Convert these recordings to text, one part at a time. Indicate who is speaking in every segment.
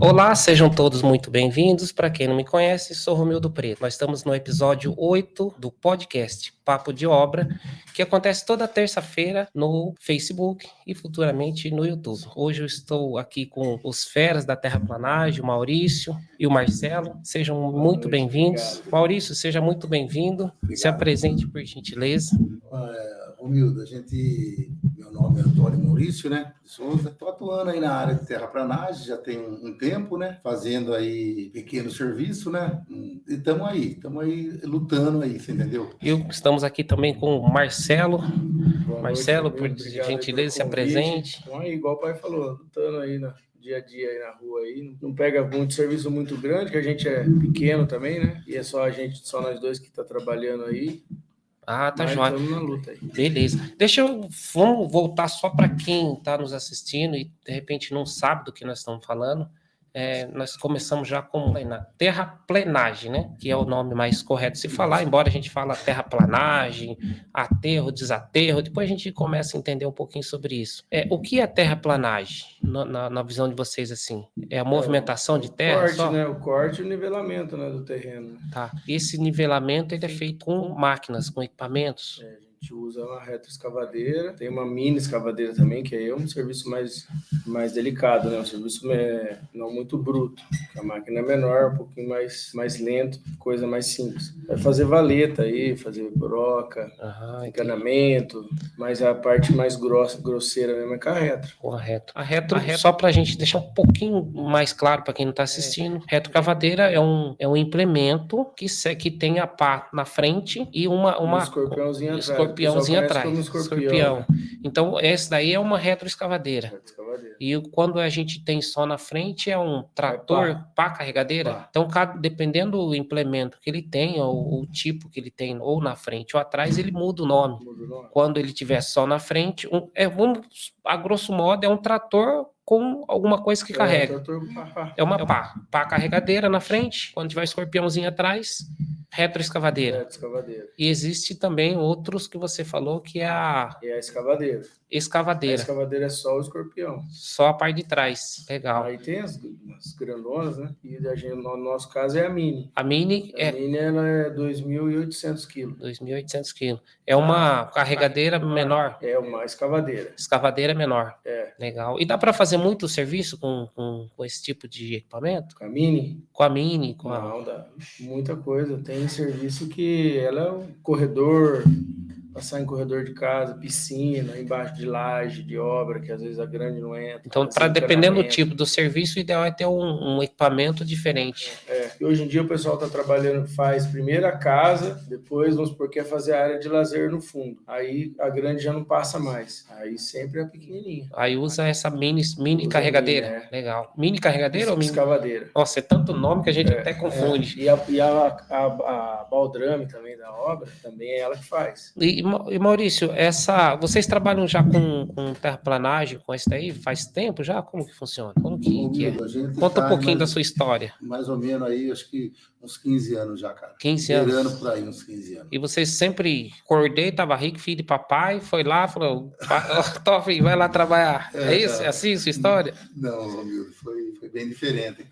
Speaker 1: Olá, sejam todos muito bem-vindos. Para quem não me conhece, sou Romildo Preto. Nós estamos no episódio 8 do podcast Papo de Obra, que acontece toda terça-feira no Facebook e futuramente no YouTube. Hoje eu estou aqui com os feras da terraplanagem, o Maurício e o Marcelo. Sejam muito bem-vindos. Maurício, seja muito bem-vindo. Se apresente, por gentileza.
Speaker 2: Romildo, meu nome é Antônio Maurício, né? Estou atuando aí na área de terraplanagem, já tem um tempo, né? Fazendo aí pequeno serviço, né? E estamos aí lutando aí, você entendeu?
Speaker 1: Estamos aqui também com o Marcelo. Marcelo,
Speaker 3: noite,
Speaker 1: por gentileza, se apresente.
Speaker 3: Então aí, igual o pai falou, lutando aí no dia a dia aí na rua aí, não pega muito serviço muito grande, que a gente é pequeno também, né? E é só nós dois que tá trabalhando aí.
Speaker 1: Ah, tá jóia.
Speaker 3: Estamos na luta aí.
Speaker 1: Beleza. Vamos voltar só para quem está nos assistindo e de repente não sabe do que nós estamos falando. Nós começamos já com na terraplenagem, né? Que é o nome mais correto de se falar, embora a gente fala terraplanagem, aterro, desaterro, depois a gente começa a entender um pouquinho sobre isso. O que é terraplanagem, na visão de vocês, assim? É a movimentação de terra?
Speaker 3: Corte, só? Né? O corte e o nivelamento, né, do terreno.
Speaker 1: Tá. Esse nivelamento ele é feito com máquinas, com equipamentos?
Speaker 3: A gente usa uma retroescavadeira, tem uma mini escavadeira também, que aí é um serviço mais delicado, né? Um serviço não muito bruto, a máquina é menor, um pouquinho mais lento, coisa mais simples. Vai fazer valeta aí, fazer broca, encanamento, mas a parte mais grosseira mesmo é com a retro.
Speaker 1: Com a retro, só para a gente deixar um pouquinho mais claro para quem não está assistindo, retroescavadeira é um implemento que tem a pá na frente e um
Speaker 3: escorpiãozinho atrás.
Speaker 1: Escorpião. Então, essa daí é uma retroescavadeira. E quando a gente tem só na frente, é um trator pá carregadeira. Pá. Então, dependendo do implemento que ele tem, ou o tipo que ele tem, ou na frente ou atrás, ele muda o nome. Quando ele tiver só na frente, a grosso modo, é um trator com alguma coisa que carrega. É uma pá carregadeira na frente, quando tiver escorpiãozinho atrás, retroescavadeira. E existe também outros que você falou que é a
Speaker 3: escavadeira.
Speaker 1: A
Speaker 3: escavadeira é só o escorpião.
Speaker 1: Só a parte de trás. Legal.
Speaker 3: Aí tem as grandonas, né? E no nosso caso é a mini.
Speaker 1: A mini
Speaker 3: ela é 2.800 quilos.
Speaker 1: 2.800 quilos. É uma carregadeira menor?
Speaker 3: É uma escavadeira.
Speaker 1: Escavadeira menor. Legal. E dá para fazer muito serviço com esse tipo de equipamento?
Speaker 3: Com a mini?
Speaker 1: Não,
Speaker 3: dá muita coisa. Tem serviço que ela é um corredor, passar em corredor de casa, piscina, embaixo de laje, de obra, que às vezes a grande não entra.
Speaker 1: Então, dependendo do tipo do serviço, o ideal é ter um equipamento diferente.
Speaker 3: E hoje em dia o pessoal está trabalhando, faz primeiro a casa, depois, vamos supor, quer fazer a área de lazer no fundo. Aí a grande já não passa mais. Aí sempre é a pequenininha.
Speaker 1: Aí usa essa mini carregadeira. Legal. Mini carregadeira ou mini?
Speaker 3: Escavadeira.
Speaker 1: Nossa, é tanto nome que a gente até confunde.
Speaker 3: E a baldrame também da obra, também é ela que faz.
Speaker 1: E Maurício, vocês trabalham já com terraplanagem, com isso daí? Faz tempo já? Como que funciona? Como que é? Conta um pouquinho da sua história.
Speaker 2: Mais ou menos aí, acho que uns 15 anos já, cara.
Speaker 1: 15 anos?
Speaker 2: Beirando por aí, uns 15 anos.
Speaker 1: E vocês sempre acordei, tava rico, filho de papai, foi lá, falou, Toffee, vai lá trabalhar. É isso? É assim a sua história?
Speaker 2: Não, Romildo, foi bem diferente.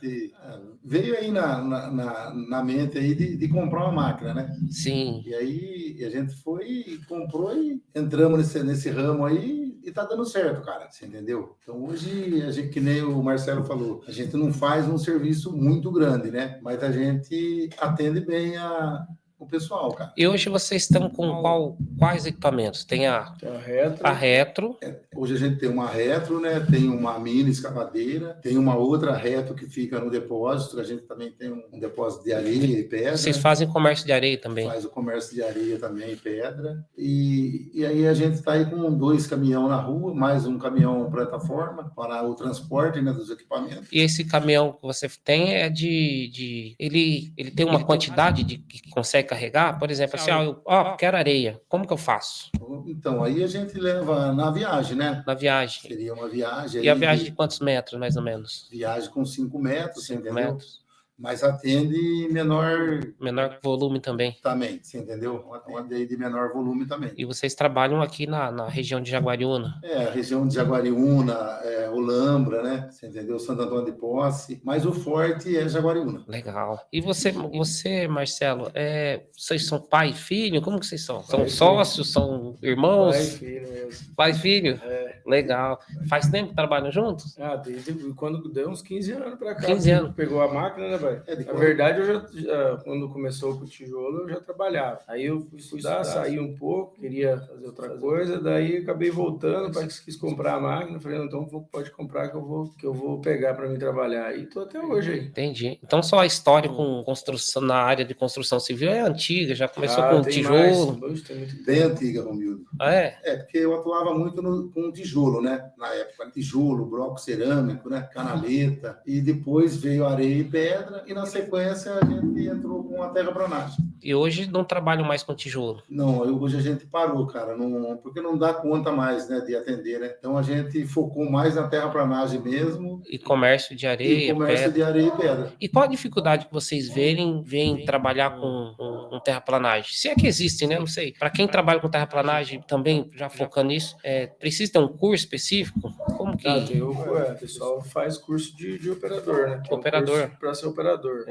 Speaker 2: Veio aí na mente aí de comprar uma máquina, né?
Speaker 1: Sim.
Speaker 2: E aí a gente foi, comprou e entramos nesse ramo aí e tá dando certo, cara. Você entendeu? Então hoje, que nem o Marcelo falou, a gente não faz um serviço muito grande, né? Mas a gente atende bem o pessoal, cara.
Speaker 1: E hoje vocês estão com quais equipamentos? Tem a retro.
Speaker 2: Hoje a gente tem uma retro, né? Tem uma mini escavadeira, tem uma outra retro que fica no depósito. A gente também tem um depósito de areia e pedra.
Speaker 1: Vocês fazem comércio de areia também?
Speaker 2: Faz o comércio de areia também e pedra. E aí a gente está aí com 2 caminhões na rua, mais um caminhão plataforma para o transporte, né, dos equipamentos.
Speaker 1: E esse caminhão que você tem é ele tem uma quantidade que consegue carregar? Por exemplo, assim, quero areia. Como que eu faço?
Speaker 2: Então, aí a gente leva na viagem, né?
Speaker 1: Na viagem.
Speaker 2: Seria uma viagem.
Speaker 1: E a viagem de quantos metros, mais ou menos?
Speaker 2: Viagem com 5 metros,
Speaker 1: 5
Speaker 2: entendeu?
Speaker 1: metros.
Speaker 2: mas atende menor
Speaker 1: volume também.
Speaker 2: também, você entendeu? Atende de menor volume também.
Speaker 1: E vocês trabalham aqui na região de Jaguariúna?
Speaker 2: A região de Jaguariúna, Olambra, né? Você entendeu? Santo Antônio de Posse, mas o forte é Jaguariúna.
Speaker 1: Legal. E você, Marcelo, vocês são pai e filho? Como que vocês são? São sócios? São irmãos?
Speaker 3: Pai e filho mesmo.
Speaker 1: Pai e filho? Legal. Faz tempo que trabalham juntos?
Speaker 3: Desde quando deu uns 15 anos pra cá.
Speaker 1: 15 anos.
Speaker 3: Pegou a máquina, né, pai? Na verdade, eu já, quando começou com o tijolo, eu já trabalhava. Aí eu fui estudar, saí um pouco, queria fazer outra coisa, daí acabei voltando, o pai quis comprar a máquina, falei, não, então pode comprar que eu vou pegar para mim trabalhar. E tô até hoje aí.
Speaker 1: Entendi. Então só a história com construção, na área de construção civil é antiga, já começou com tijolo.
Speaker 2: Bem antiga, Romildo.
Speaker 1: Porque
Speaker 2: eu atuava muito com tijolo, né? Na época, tijolo, bloco cerâmico, né? Canaleta, e depois veio areia e pedra, e na sequência a gente entrou com a terraplanagem.
Speaker 1: E hoje não trabalham mais com tijolo?
Speaker 2: Não, hoje a gente parou, cara, porque não dá conta mais, né, de atender, né? Então a gente focou mais na terraplanagem mesmo.
Speaker 1: E comércio de areia,
Speaker 2: e pedra.
Speaker 1: E qual a dificuldade que vocês veem trabalhar com terraplanagem? Se é que existe, né? Não sei. Para quem trabalha com terraplanagem, também já focando nisso, precisa ter um curso específico? Como que...
Speaker 3: O pessoal faz curso de operador, né?
Speaker 1: Operador.
Speaker 3: Para ser operador.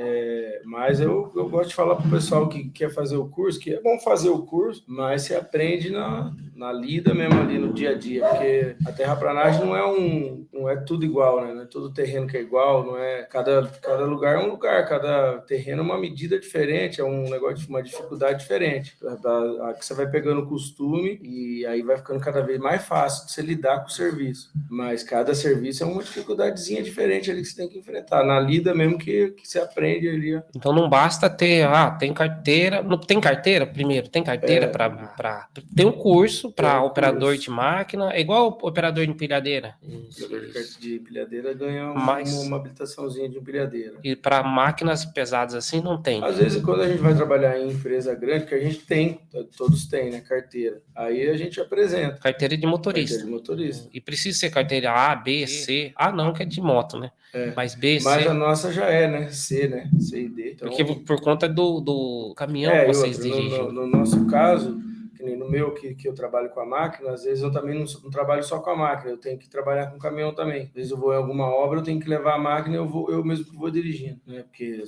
Speaker 3: Mas eu gosto de falar para o pessoal que quer fazer o curso, que é bom fazer o curso, mas se aprende na lida mesmo ali no dia a dia, porque a terraplanagem não é tudo igual, né? Não é todo terreno que é igual, não é... Cada lugar é um lugar, cada terreno é uma medida diferente, é um negócio, uma dificuldade diferente. Aqui você vai pegando costume e aí vai ficando cada vez mais fácil de você lidar com o serviço. Mas cada serviço é uma dificuldadezinha diferente ali que você tem que enfrentar. Na lida mesmo que você aprende ali.
Speaker 1: Então não basta ter, tem carteira, não tem carteira primeiro, tem carteira para ter um curso para operador de máquina, é igual operador de empilhadeira.
Speaker 3: Operador de empilhadeira ganha uma habilitaçãozinha de empilhadeira.
Speaker 1: E para máquinas pesadas assim não tem?
Speaker 3: Às vezes quando a gente vai trabalhar em empresa grande, que a gente todos têm, né, carteira. Aí a gente apresenta.
Speaker 1: Carteira de motorista.
Speaker 3: Carteira de motorista.
Speaker 1: E precisa ser carteira A, B, C. A não, que é de moto, né? Mas B, C.
Speaker 3: Mas a nossa já é, né? C, né? C e D. Então...
Speaker 1: Porque por conta do caminhão que vocês dirigem.
Speaker 3: No nosso caso, que nem no meu, que eu trabalho com a máquina, às vezes eu também não trabalho só com a máquina, eu tenho que trabalhar com o caminhão também. Às vezes eu vou em alguma obra, eu tenho que levar a máquina e eu mesmo que vou dirigindo, né? Porque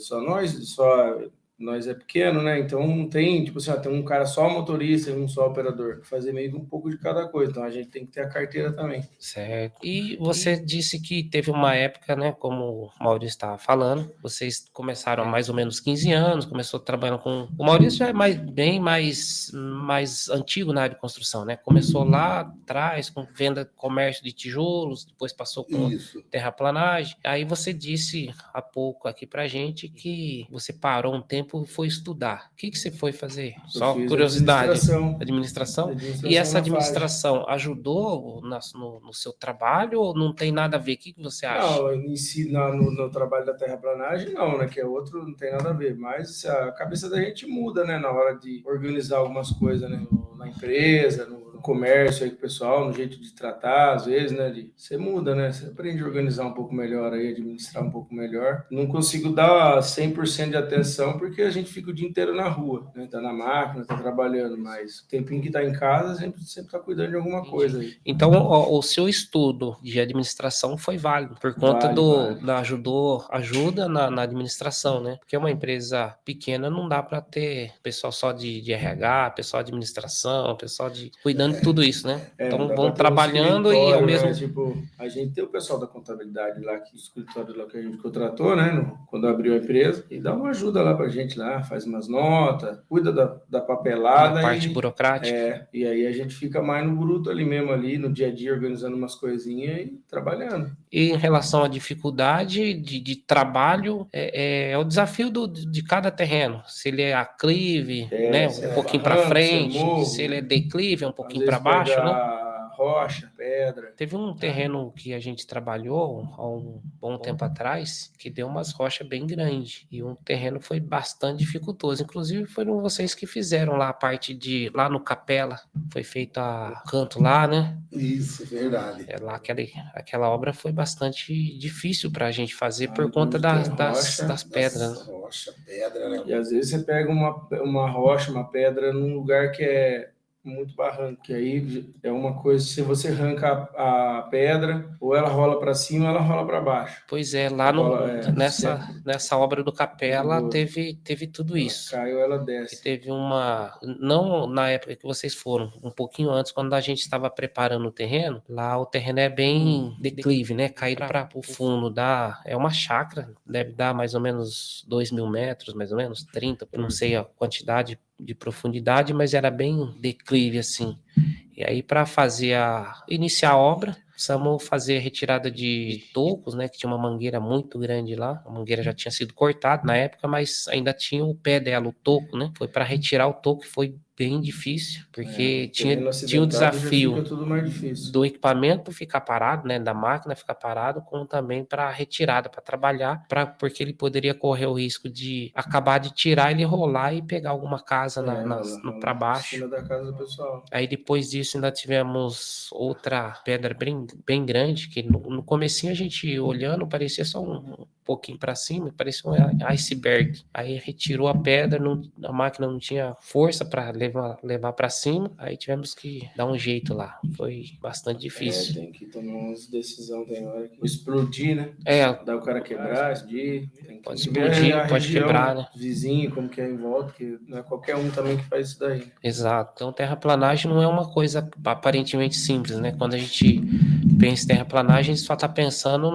Speaker 3: nós é pequeno, né? Então não tem, tipo assim, tem um cara só motorista e um só operador. Fazer meio que um pouco de cada coisa. Então a gente tem que ter a carteira também.
Speaker 1: Certo. E você disse que teve uma época, né? Como o Maurício estava falando, vocês começaram há mais ou menos 15 anos, começou trabalhando com... O Maurício já é bem mais antigo na área de construção, né? Começou lá atrás com comércio de tijolos, depois passou com terraplanagem. Aí você disse há pouco aqui pra gente que você parou um tempo e foi estudar. O que você foi fazer? Só curiosidade. Administração. E essa administração ajudou no seu trabalho ou não tem nada a ver? O que você acha?
Speaker 3: Não, em si, no trabalho da terraplanagem, não, né? Que é outro, não tem nada a ver. Mas a cabeça da gente muda, né? Na hora de organizar algumas coisas, né? Na empresa, no comércio aí com o pessoal, no jeito de tratar, às vezes, né? Você muda, né? Você aprende a organizar um pouco melhor aí, administrar um pouco melhor. Não consigo dar 100% de atenção porque a gente fica o dia inteiro na rua, né? Tá na máquina, tá trabalhando, mas o tempinho que tá em casa sempre tá cuidando de alguma coisa aí.
Speaker 1: Então, o seu estudo de administração foi válido, por conta da ajuda na administração, né? Porque uma empresa pequena não dá para ter pessoal só de RH, pessoal de administração, pessoal cuidando de tudo isso, né? Então vão trabalhando e ao mesmo...
Speaker 3: Né? Tipo, a gente tem o pessoal da contabilidade lá, o escritório lá que a gente contratou, né? Quando abriu a empresa, e dá uma ajuda lá pra gente lá, faz umas notas, cuida da papelada.
Speaker 1: A parte burocrática.
Speaker 3: E aí a gente fica mais no bruto ali mesmo, ali no dia a dia, organizando umas coisinhas e trabalhando.
Speaker 1: E em relação à dificuldade de trabalho, é o desafio de cada terreno. Se ele é aclive, né? Um pouquinho para frente, se ele é declive, um pouquinho para baixo, né?
Speaker 3: rocha, pedra.
Speaker 1: Teve um terreno que a gente trabalhou há um bom tempo atrás, que deu umas rochas bem grandes. E o terreno foi bastante dificultoso. Inclusive, foram vocês que fizeram lá a parte de... Lá no Capela, foi feito o canto lá, né?
Speaker 2: Isso, verdade.
Speaker 1: Lá aquela obra foi bastante difícil para a gente fazer por conta das pedras. Né?
Speaker 2: Rocha, pedra, né?
Speaker 3: E às vezes você pega uma rocha, uma pedra num lugar que é muito barranco, que aí é uma coisa, se você arranca a pedra, ou ela rola para cima ou ela rola para baixo.
Speaker 1: Pois é, lá nessa obra do Capela teve tudo isso.
Speaker 3: Caiu, ela desce.
Speaker 1: E teve não na época que vocês foram, um pouquinho antes, quando a gente estava preparando o terreno, lá o terreno é bem declive, né? Cair para o fundo, é uma chácara, deve dar mais ou menos 2.000 metros, mais ou menos, 30, eu não sei a quantidade de profundidade, mas era bem declive assim. E aí, para iniciar a obra, precisamos fazer a retirada de tocos, né? Que tinha uma mangueira muito grande lá. A mangueira já tinha sido cortada na época, mas ainda tinha o pé dela, o toco, né? Foi para retirar o toco, que foi bem difícil, porque tinha o desafio
Speaker 3: tudo mais difícil.
Speaker 1: Do equipamento ficar parado, né? Da máquina ficar parado, como também para retirada, para trabalhar, porque ele poderia correr o risco de acabar de tirar, ele rolar e pegar alguma casa para baixo.
Speaker 3: Da casa do pessoal.
Speaker 1: Aí depois disso ainda tivemos outra pedra bem grande, que no comecinho a gente olhando parecia só um pouquinho para cima, parecia um iceberg. Aí retirou a pedra, a máquina não tinha força para levar para cima, aí tivemos que dar um jeito lá. Foi bastante difícil.
Speaker 3: Tem que tomar umas decisões, tem hora que explodir, né? Dá o cara quebrar, explodir.
Speaker 1: Pode explodir, pode quebrar, né?
Speaker 3: Vizinho, como que é em volta, que não é qualquer um também que faz isso daí.
Speaker 1: Exato. Então, terraplanagem não é uma coisa aparentemente simples, né? Quando a gente pensa em terraplanagem, a gente só está pensando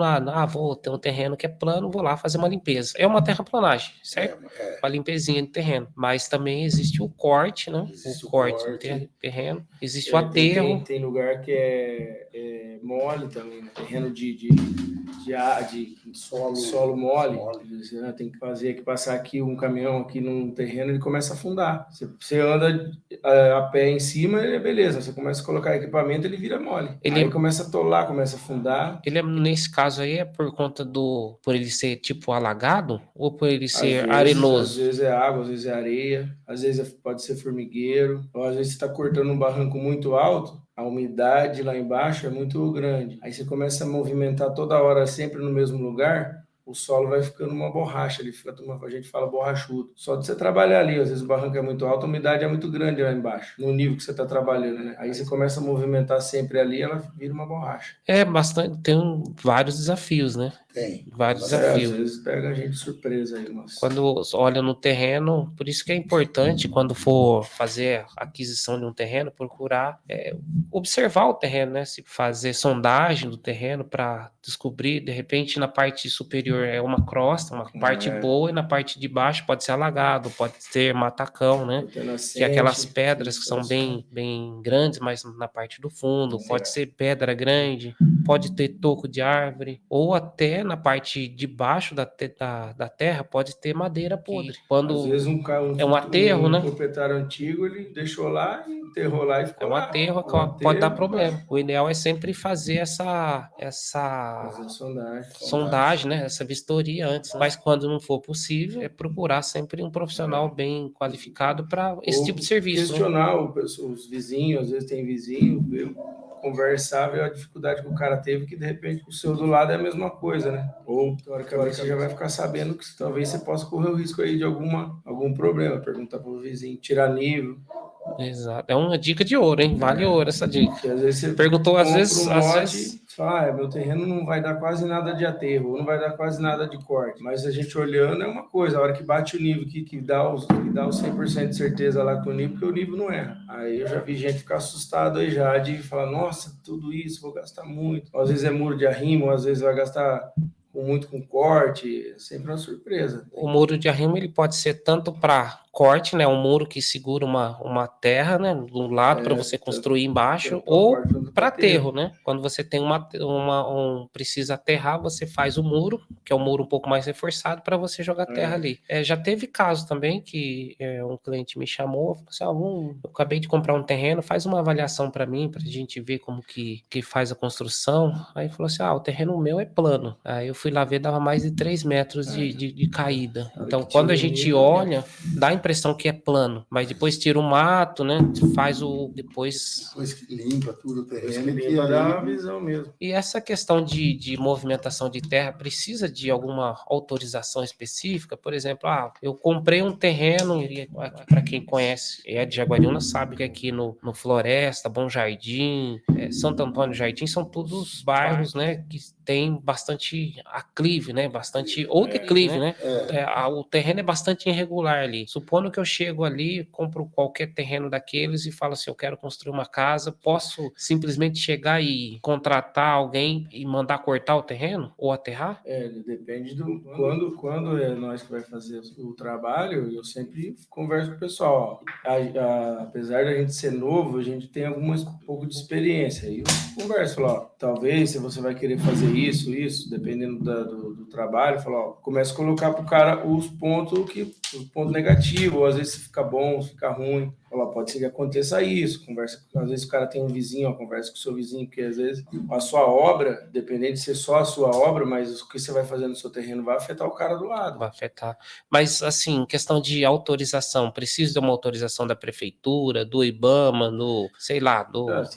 Speaker 1: vou ter um terreno que é plano, vou lá fazer uma limpeza. É uma terraplanagem, certo? Uma limpezinha de terreno. Mas também existe o corte, né? O corte do terreno. Existe o aterro.
Speaker 3: Tem lugar que é mole também, né? Terreno de solo mole. Você tem que passar aqui um caminhão aqui num terreno, ele começa a afundar. Você anda a pé em cima, ele é beleza. Você começa a colocar equipamento, ele vira mole. Aí começa a atolar, começa a afundar.
Speaker 1: Nesse caso aí, é por conta por ele ser tipo alagado ou por ele ser arenoso?
Speaker 3: Às vezes é água, às vezes é areia, às vezes pode ser formigueiro, ou às vezes você está cortando um barranco muito alto, a umidade lá embaixo é muito grande. Aí você começa a movimentar toda hora sempre no mesmo lugar, o solo vai ficando uma borracha, a gente fala borrachudo. Só de você trabalhar ali, às vezes o barranco é muito alto, a umidade é muito grande lá embaixo, no nível que você está trabalhando, né? Aí você começa a movimentar sempre ali, ela vira uma borracha.
Speaker 1: Tem vários desafios, né?
Speaker 2: Tem.
Speaker 1: Vários desafios.
Speaker 3: Às vezes pega a gente de surpresa aí.
Speaker 1: Quando olha no terreno, por isso que é importante, quando for fazer a aquisição de um terreno, procurar observar o terreno, né? Se fazer sondagem do terreno para descobrir, de repente, na parte superior é uma crosta, uma parte boa, e na parte de baixo pode ser alagado, pode ter matacão, né? Que é aquelas pedras que são bem grandes, mas na parte do fundo, pode ser pedra grande, pode ter toco de árvore, ou até na parte de baixo da terra pode ter madeira podre. Quando
Speaker 3: às vezes
Speaker 1: é um aterro, né?
Speaker 3: Um proprietário antigo, ele deixou lá e enterrou lá e ficou lá.
Speaker 1: É um aterro que pode dar problema. O ideal é sempre fazer essa sondagem, né? Essa vistoria antes. Mas quando não for possível, é procurar sempre um profissional bem qualificado para esse tipo de serviço.
Speaker 3: Questionar os vizinhos, às vezes tem vizinho, conversar, ver a dificuldade que o cara teve, que de repente o seu do lado é a mesma coisa, né? Ou, teoricamente, você já vai ficar sabendo que talvez você possa correr o risco aí de algum problema, perguntar pro vizinho, tirar nível.
Speaker 1: Exato, é uma dica de ouro, hein? Vale ouro essa dica.
Speaker 3: Porque às vezes você
Speaker 1: perguntou, às vezes
Speaker 3: fala, meu terreno não vai dar quase nada de aterro, não vai dar quase nada de corte. Mas a gente olhando é uma coisa, a hora que bate o nível, que dá o 100% de certeza lá com o nível, porque o nível não erra. Aí eu já vi gente ficar assustado aí já, de falar, nossa, tudo isso, vou gastar muito. Ou às vezes é muro de arrimo, ou às vezes vai gastar muito com corte, é sempre uma surpresa.
Speaker 1: O muro de arrimo ele pode ser tanto para corte, né? Um muro que segura uma terra, né? De um lado para você construir embaixo, ou para aterro, né? Quando você tem precisa aterrar, você faz o muro, que é um muro um pouco mais reforçado, para você jogar terra ali. Já teve caso também que um cliente me chamou, falou assim, eu acabei de comprar um terreno, faz uma avaliação para mim, para a gente ver como que faz a construção. Aí falou assim, o terreno meu é plano. Aí eu fui lá ver, dava mais de 3 metros de caída. Então, quando a gente olha, dá a impressão que é plano, mas depois tira o mato, né? Faz depois
Speaker 2: que limpa tudo o terreno.
Speaker 3: Que dá uma visão mesmo.
Speaker 1: E essa questão de movimentação de terra precisa de alguma autorização específica? Por exemplo, eu comprei um terreno, para quem conhece, de Jaguariúna, sabe que aqui no Floresta, Bom Jardim, Santo Antônio Jardim, são todos bairros, né, que tem bastante aclive, né, ou declive, né? O terreno é bastante irregular ali. Supondo que eu chego ali, compro qualquer terreno daqueles e falo assim, eu quero construir uma casa, posso simplesmente chegar e contratar alguém e mandar cortar o terreno ou aterrar?
Speaker 3: Depende do quando é nós que vai fazer o trabalho. Eu sempre converso com o pessoal, apesar da gente ser novo, a gente tem um pouco de experiência, e eu converso lá, talvez se você vai querer fazer isso, dependendo do trabalho, começa a colocar pro cara os pontos negativos, às vezes fica bom, fica ruim. Pode ser que aconteça isso, às vezes o cara tem um vizinho, conversa com o seu vizinho, porque às vezes a sua obra, dependendo de ser só a sua obra, mas o que você vai fazer no seu terreno vai afetar o cara do lado.
Speaker 1: Vai afetar. Mas, assim, questão de autorização, precisa de uma autorização da prefeitura, do IBAMA,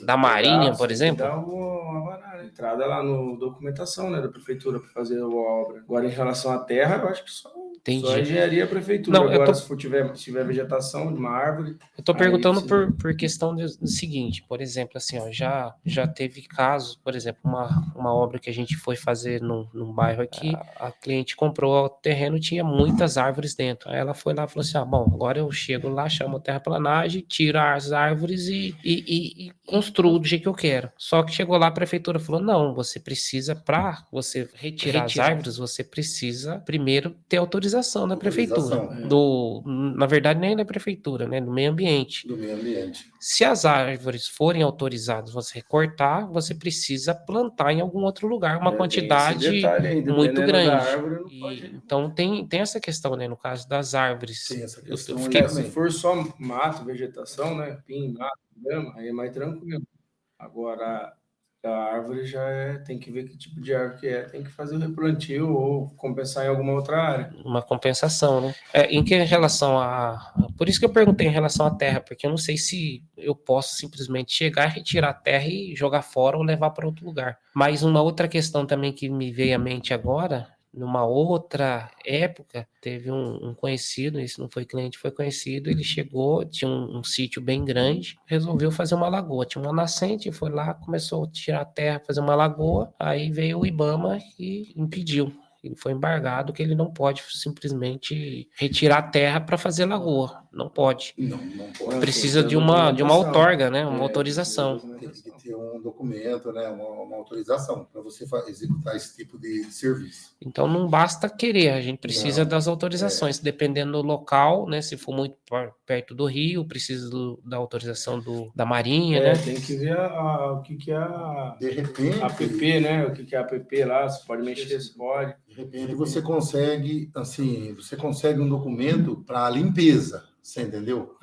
Speaker 1: da Marinha, por exemplo?
Speaker 3: Dá uma entrada lá no documentação, né, da prefeitura para fazer a obra. Agora, em relação à terra, eu acho que só a engenharia, a prefeitura.
Speaker 1: Não,
Speaker 3: agora, se tiver vegetação de uma árvore...
Speaker 1: Eu tô perguntando por questão do seguinte, por exemplo, assim, já teve caso, por exemplo, uma obra que a gente foi fazer num bairro aqui, a cliente comprou o terreno, tinha muitas árvores dentro. Aí ela foi lá e falou assim, agora eu chego lá, chamo a terraplanagem, tiro as árvores e construo do jeito que eu quero. Só que chegou lá, a prefeitura falou, não, você precisa, para você retirar as árvores, você precisa primeiro ter autorização da prefeitura. Na verdade, nem da prefeitura, né, do meio ambiente. Se as árvores forem autorizadas, você recortar, você precisa plantar em algum outro lugar uma quantidade muito grande. Então tem essa questão, né, no caso das árvores.
Speaker 2: Tem essa questão.
Speaker 3: Se for só mato, vegetação, né, pinho, mato, grama, aí é mais tranquilo. Agora, a árvore tem que ver que tipo de árvore que tem que fazer o replantio ou compensar em alguma outra área.
Speaker 1: Uma compensação, né? Em relação por isso que eu perguntei em relação à terra, porque eu não sei se eu posso simplesmente chegar, retirar a terra e jogar fora ou levar para outro lugar. Mas uma outra questão também que me veio à mente agora, numa outra época, teve um conhecido, isso não foi cliente, foi conhecido, ele chegou, tinha um sítio bem grande, resolveu fazer uma lagoa, tinha uma nascente, foi lá, começou a tirar a terra, fazer uma lagoa, aí veio o IBAMA e impediu. Ele foi embargado que ele não pode simplesmente retirar a terra para fazer lagoa. Não pode.
Speaker 2: Não pode.
Speaker 1: Precisa de uma outorga, né? Uma autorização.
Speaker 2: Tem que ter um documento, né? Uma autorização para você executar esse tipo de serviço.
Speaker 1: Então não basta querer, a gente precisa das autorizações. Dependendo do local, né? Se for muito perto do rio, precisa da autorização da Marinha, né?
Speaker 3: Tem que ver o que é
Speaker 2: de repente,
Speaker 3: APP, né? O que é APP lá, se pode mexer, se pode.
Speaker 2: De repente você consegue um documento para limpeza, você entendeu?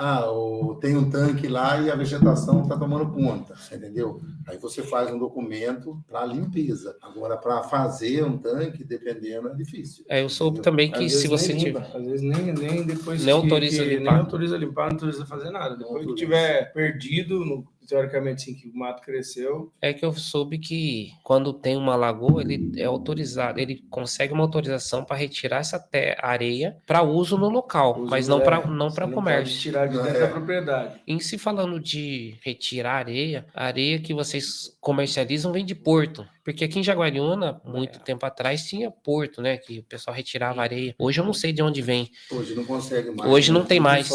Speaker 2: Tem um tanque lá e a vegetação está tomando conta, você entendeu? Aí você faz um documento para limpeza. Agora, para fazer um tanque, dependendo, é difícil.
Speaker 1: Eu soube também que se você tiver...
Speaker 3: Às vezes nem depois
Speaker 1: nem autoriza limpar.
Speaker 3: Nem autoriza limpar, não autoriza fazer nada. Depois que tiver perdido, teoricamente, sim, que o mato cresceu.
Speaker 1: É que eu soube que quando tem uma lagoa, ele é autorizado, ele consegue uma autorização para retirar essa areia para uso no local, mas não para comércio.
Speaker 3: Pode tirar de dentro da propriedade.
Speaker 1: Em se falando de retirar a areia que vocês comercializam vem de Porto. Porque aqui em Jaguariúna, muito tempo atrás, tinha porto, né? Que o pessoal retirava areia. Hoje eu não sei de onde vem.
Speaker 2: Hoje não consegue mais.
Speaker 1: Hoje não tem mais.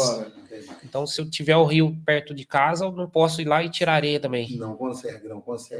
Speaker 1: Então, se eu tiver o rio perto de casa, eu não posso ir lá e tirar areia também.
Speaker 2: Não consegue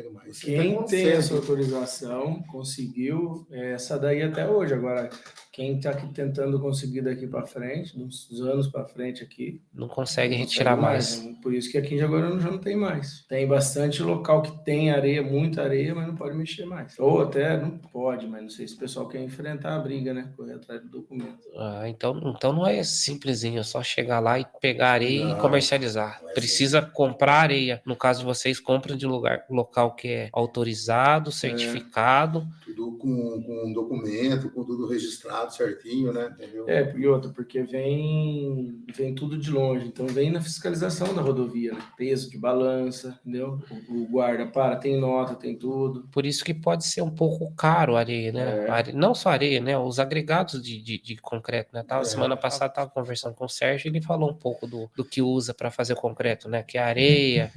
Speaker 2: mais.
Speaker 3: Quem tem essa autorização conseguiu essa daí até hoje. Agora, quem está aqui tentando conseguir daqui para frente, uns anos para frente aqui,
Speaker 1: não consegue
Speaker 3: não
Speaker 1: retirar
Speaker 3: consegue
Speaker 1: mais.
Speaker 3: Né? Por isso que aqui agora já não tem mais. Tem bastante local que tem areia, muita areia, mas não pode mexer mais. Ou até não pode, mas não sei se o pessoal quer enfrentar a briga, né? Correr atrás do documento.
Speaker 1: Então não é simplesinho, é só chegar lá e pegar areia e comercializar. Precisa comprar areia. No caso de vocês, compram de local que é autorizado, certificado.
Speaker 2: Tudo com documento, com tudo registrado certinho, né? Entendeu?
Speaker 3: E outra, porque vem tudo de longe, então vem na fiscalização da rodovia, né? Peso de balança, entendeu? O guarda tem nota, tem tudo.
Speaker 1: Por isso que pode ser um pouco caro a areia, né? Não só a areia, né? Os agregados de concreto, né? Semana passada estava conversando com o Sérgio e ele falou um pouco do que usa para fazer o concreto, né? Que é areia,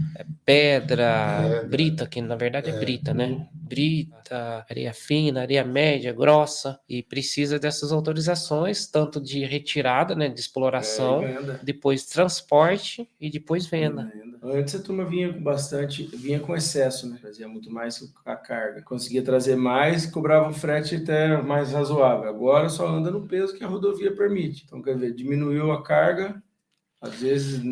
Speaker 1: pedra, brita, que na verdade é brita, né? Brita, areia fina, areia média, grossa, e precisa dessas autorizações, tanto de retirada, né? De exploração, depois transporte e depois venda.
Speaker 3: Antes a turma vinha com excesso, né? Fazia muito mais a carga. Conseguia trazer mais e cobrava um frete até mais razoável. Agora só anda no peso que a rodovia permite. Então, quer ver, diminuiu a carga, às vezes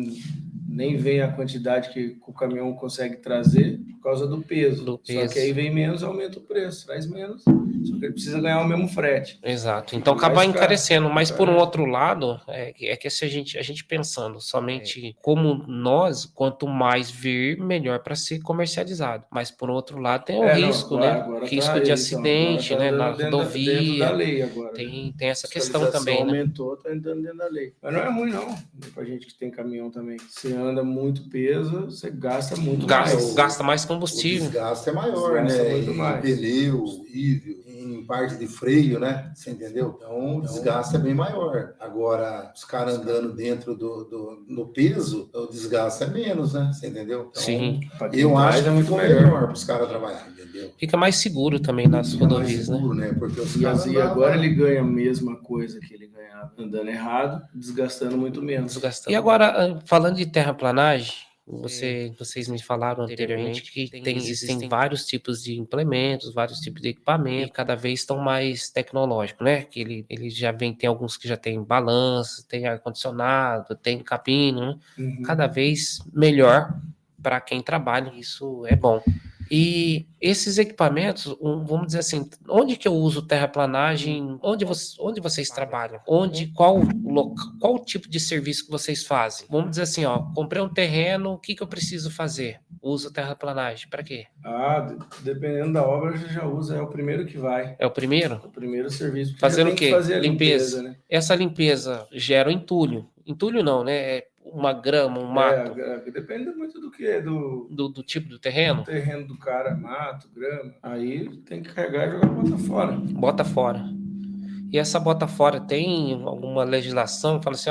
Speaker 3: nem vem a quantidade que o caminhão consegue trazer por causa do peso. Só que aí vem menos, aumenta o preço, traz menos. Só que ele precisa ganhar o mesmo frete.
Speaker 1: Exato. Então acaba encarecendo. Mas por um outro lado, é que se a gente pensando somente como nós, quanto mais vir, melhor para ser comercializado. Mas por outro lado tem o risco, né? Risco de acidente, né? Na rodovia.
Speaker 3: Dentro da lei agora.
Speaker 1: Tem essa questão também, né?
Speaker 3: Aumentou, tá entrando dentro da lei. Mas não é ruim, não. Pra gente que tem caminhão também. Você anda muito peso, você gasta muito mais.
Speaker 1: Gasta mais combustível.
Speaker 2: O desgaste é maior, né?
Speaker 3: Muito mais.
Speaker 2: Pneu, horrível, em parte de freio, né? Você entendeu? Então o desgaste é bem maior. Agora, os caras andando dentro no peso, o desgaste é menos, né? Você entendeu? Então,
Speaker 1: sim.
Speaker 2: Eu acho que ficou melhor para os caras trabalharem, entendeu?
Speaker 1: Fica mais seguro também nas rodovias,
Speaker 2: seguro, né? Porque os
Speaker 3: e agora ele ganha a mesma coisa que ele ganhava andando errado, desgastando muito menos.
Speaker 1: E agora, falando de terraplanagem, vocês me falaram anteriormente que existem vários tipos de implementos, vários tipos de equipamento, e cada vez estão mais tecnológicos, né? Que ele já tem alguns que já tem balanço, tem ar-condicionado, tem capino, né? Cada vez melhor para quem trabalha, isso é bom. E esses equipamentos, vamos dizer assim, onde que eu uso terraplanagem? Onde vocês trabalham? Qual tipo de serviço que vocês fazem? Vamos dizer assim, comprei um terreno, o que eu preciso fazer? Uso terraplanagem, para quê?
Speaker 3: Dependendo da obra, já usa, é o primeiro que vai.
Speaker 1: É o primeiro?
Speaker 3: O primeiro serviço.
Speaker 1: Fazendo o quê?
Speaker 3: Limpeza, né?
Speaker 1: Essa limpeza gera o entulho. Entulho não, né? Uma grama, um mato.
Speaker 3: Depende muito do que?
Speaker 1: Do tipo do terreno?
Speaker 3: Do terreno do cara, mato, grama. Aí tem que carregar e jogar bota fora.
Speaker 1: Bota fora. E essa bota fora tem alguma legislação que fala assim,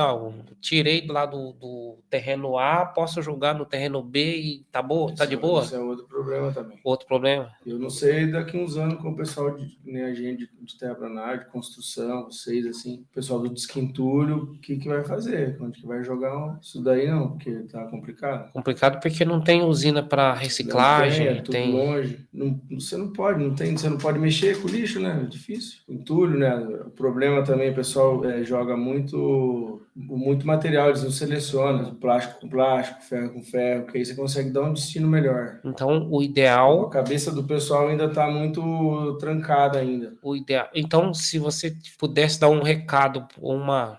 Speaker 1: tirei lá do terreno A, posso jogar no terreno B e tá de boa?
Speaker 3: Isso é outro problema também.
Speaker 1: Outro problema?
Speaker 3: Eu não sei daqui uns anos com o pessoal a gente de terraplanagem, de construção, vocês assim, o pessoal do desquentulho, o que vai fazer? Onde que vai jogar isso daí não? Porque tá complicado.
Speaker 1: Complicado porque não tem usina para reciclagem.
Speaker 3: É tudo longe. Você não pode mexer com o lixo, né? É difícil. O entulho, né? O problema também, o pessoal joga muito material, eles não selecionam, plástico com plástico, ferro com ferro, que aí você consegue dar um destino melhor.
Speaker 1: Então, o ideal...
Speaker 3: A cabeça do pessoal ainda está muito trancada ainda.
Speaker 1: O ideal... Então, se você pudesse dar um recado,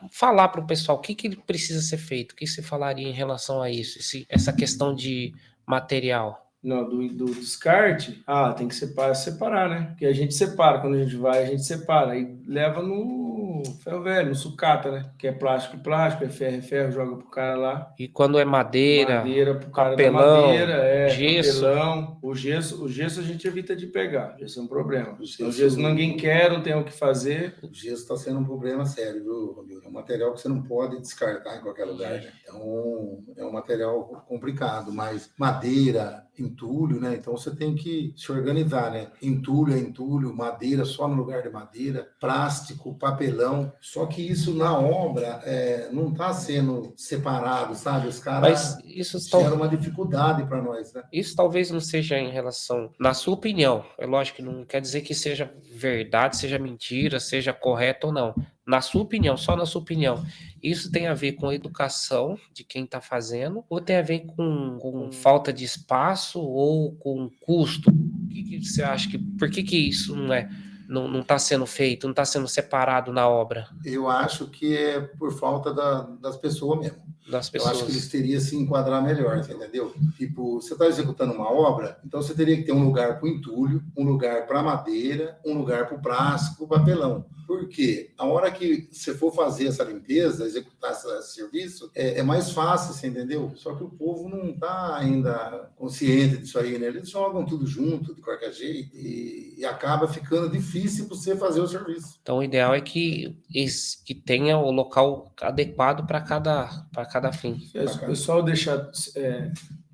Speaker 1: falar para o pessoal o que ele precisa ser feito, o que você falaria em relação a isso, essa questão de material?
Speaker 3: Não, do descarte, tem que separar, né? Porque a gente separa, quando a gente vai, a gente separa e leva no ferro velho, no sucata, né? Que é plástico, é ferro, joga pro cara lá.
Speaker 1: E quando é madeira
Speaker 3: pro cara
Speaker 1: papelão,
Speaker 3: da madeira,
Speaker 1: gesso.
Speaker 3: Papelão, o gesso a gente evita de pegar, o gesso é um problema. O gesso ninguém quer, não tem o que fazer.
Speaker 2: O gesso está sendo um problema sério, viu, Romildo? É um material que você não pode descartar em qualquer lugar, né? Então, é um material complicado, mas madeira, entulho, né? Então você tem que se organizar, né? Entulho é entulho, madeira só no lugar de madeira, plástico, papelão. Só que isso na obra não está sendo separado, sabe? Os caras geram uma dificuldade para nós, né?
Speaker 1: Isso talvez não seja em relação, na sua opinião, é lógico que não quer dizer que seja verdade, seja mentira, seja correto ou não. Na sua opinião, só na sua opinião, isso tem a ver com a educação de quem está fazendo ou tem a ver com falta de espaço ou com custo? O que você acha por que isso não está sendo feito, não está sendo separado na obra?
Speaker 2: Eu acho que é por falta das pessoas mesmo.
Speaker 1: Das pessoas.
Speaker 2: Eu acho que eles teriam se enquadrar melhor, entendeu? Tipo, você está executando uma obra, então você teria que ter um lugar para o entulho, um lugar para madeira, um lugar para o plástico, o papelão. Por quê? A hora que você for fazer essa limpeza, executar esse serviço, é mais fácil, você entendeu? Só que o povo não está ainda consciente disso aí, né? Eles jogam tudo junto, de qualquer jeito, e acaba ficando difícil você fazer o serviço.
Speaker 1: Então, o ideal é que tenha o local adequado para cada fim.
Speaker 3: Se o pessoal deixar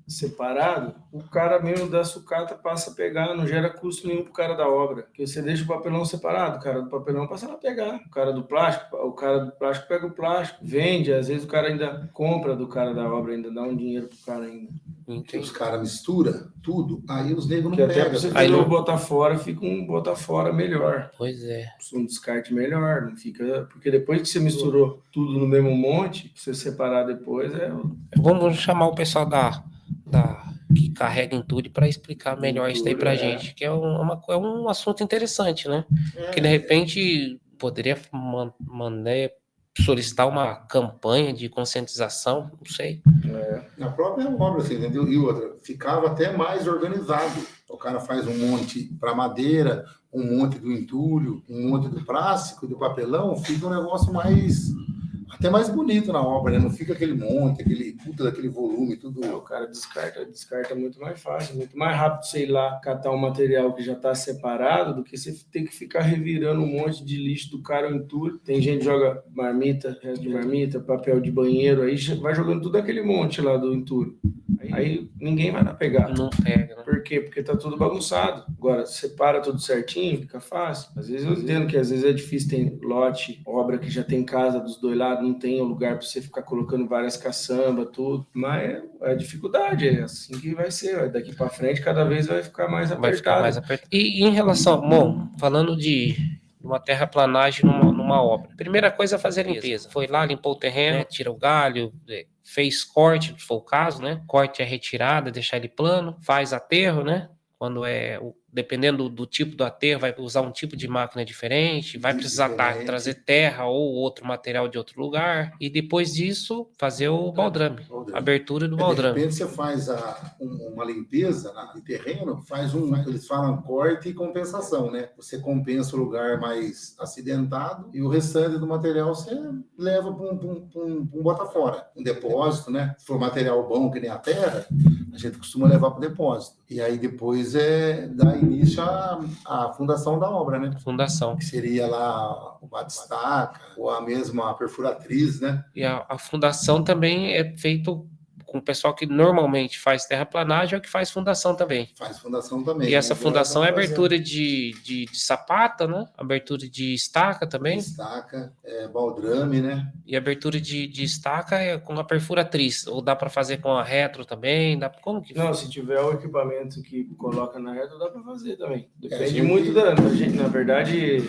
Speaker 3: separado, o cara mesmo da sucata passa a pegar, não gera custo nenhum pro cara da obra. Porque você deixa o papelão separado, o cara do papelão passa a pegar. O cara do plástico pega o plástico, vende, às vezes o cara ainda compra do cara da obra, ainda dá um dinheiro pro cara ainda.
Speaker 2: Os caras misturam tudo, aí os negros não
Speaker 3: pegam. Até pra você
Speaker 2: aí
Speaker 3: não botar fora, fica um botar fora melhor.
Speaker 1: Pois é.
Speaker 3: Um descarte melhor, não fica... Porque depois que você misturou tudo no mesmo monte, você separar depois
Speaker 1: Vamos chamar o pessoal que carrega entulho para explicar melhor isso aí pra gente, que é um assunto interessante, né? Que de repente poderia solicitar uma campanha de conscientização, não sei.
Speaker 2: Na própria obra, você entendeu? E outra, ficava até mais organizado. O cara faz um monte para madeira, um monte do entulho, um monte do plástico, do papelão, fica um negócio até mais bonito na obra, né? Não fica aquele monte, daquele volume, tudo. O cara descarta muito mais fácil, muito mais rápido, sei lá, catar um material que já está separado do que você tem que ficar revirando um monte de lixo do cara em tudo. Tem gente que joga marmita, resto de marmita, papel de banheiro, aí vai jogando tudo aquele monte lá do entulho. Aí ninguém vai lá pegar.
Speaker 1: Não pega, né?
Speaker 3: Por quê? Porque tá tudo bagunçado. Agora, separa tudo certinho, fica fácil. Às vezes eu entendo que às vezes é difícil, tem lote, obra que já tem casa dos dois lados, não tem um lugar para você ficar colocando várias caçambas, tudo. Mas é dificuldade, é assim que vai ser. Daqui para frente, cada vez vai ficar mais apertado.
Speaker 1: E em relação, bom, falando de uma terraplanagem numa obra. Primeira coisa é fazer a limpeza. Foi lá, limpou o terreno, tira o galho, fez corte, se for o caso, né? Corte é retirada, deixar ele plano, faz aterro, né? Quando dependendo do tipo do aterro, vai usar um tipo de máquina diferente, vai precisar trazer terra ou outro material de outro lugar, e depois disso, fazer o baldrame, abertura do baldrame.
Speaker 2: De repente você faz uma limpeza de terreno, eles falam corte e compensação, né? Você compensa o lugar mais acidentado e o restante do material você leva para um bota fora, um depósito, né? Se for material bom, que nem a terra, a gente costuma levar para o depósito. E aí depois dá início à fundação da obra, né?
Speaker 1: Fundação.
Speaker 2: Que seria lá o batistaca, ou a mesma perfuratriz, né?
Speaker 1: E a fundação também é feito com o pessoal que normalmente faz terraplanagem ou que faz fundação também.
Speaker 2: Faz fundação também.
Speaker 1: E essa fundação é abertura de sapata, né? Abertura de estaca também.
Speaker 2: Estaca, baldrame, né?
Speaker 1: E abertura de estaca é com a perfuratriz. Ou dá para fazer com a retro também? Como que...
Speaker 3: Não, se tiver o equipamento que coloca na retro, dá para fazer também. Depende muito da gente. Na verdade,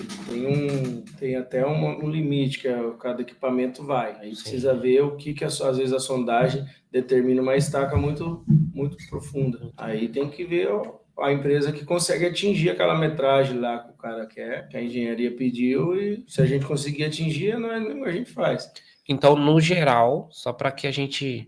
Speaker 3: tem até um limite que cada equipamento vai. Aí precisa ver o que às vezes a sondagem determina uma estaca muito, muito profunda. Aí tem que ver a empresa que consegue atingir aquela metragem lá que o cara quer, que a engenharia pediu, e se a gente conseguir atingir, a gente faz.
Speaker 1: Então, no geral, só para que a gente...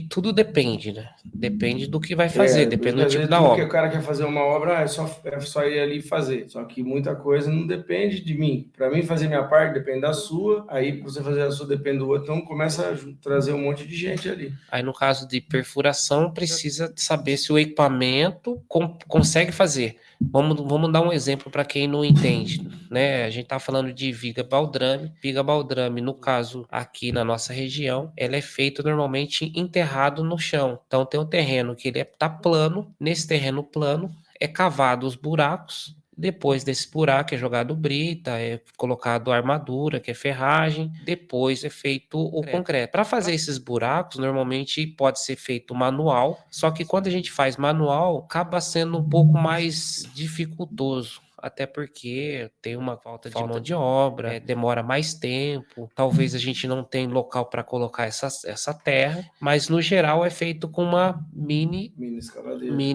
Speaker 1: tudo depende, né? Depende do que vai fazer, depende do tipo da obra.
Speaker 3: Porque o cara quer fazer uma obra, é só ir ali fazer. Só que muita coisa não depende de mim. Para mim fazer minha parte, depende da sua. Aí, para você fazer a sua, depende do outro. Então, começa a trazer um monte de gente ali.
Speaker 1: Aí, no caso de perfuração, precisa saber se o equipamento consegue fazer. Vamos dar um exemplo para quem não entende, né? A gente tá falando de viga baldrame. Viga baldrame, no caso, aqui na nossa região, ela é feita normalmente normalmente enterrado no chão. Então tem um terreno que ele tá plano, nesse terreno plano é cavado os buracos. Depois desse buraco é jogado brita, é colocado armadura, que é ferragem. Depois é feito o concreto. Para fazer esses buracos, normalmente pode ser feito manual. Só que quando a gente faz manual, acaba sendo um pouco mais dificultoso. Até porque tem uma falta de mão de obra, demora mais tempo. Talvez a gente não tenha local para colocar essa terra, mas no geral é feito com uma mini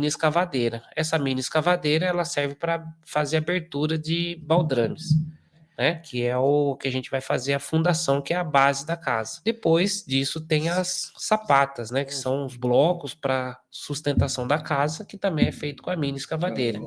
Speaker 1: escavadeira. Essa mini escavadeira ela serve para fazer abertura de baldrames, né? Que é o que a gente vai fazer a fundação, que é a base da casa. Depois disso tem as sapatas, né? Que são os blocos para sustentação da casa, que também é feito com a mini escavadeira.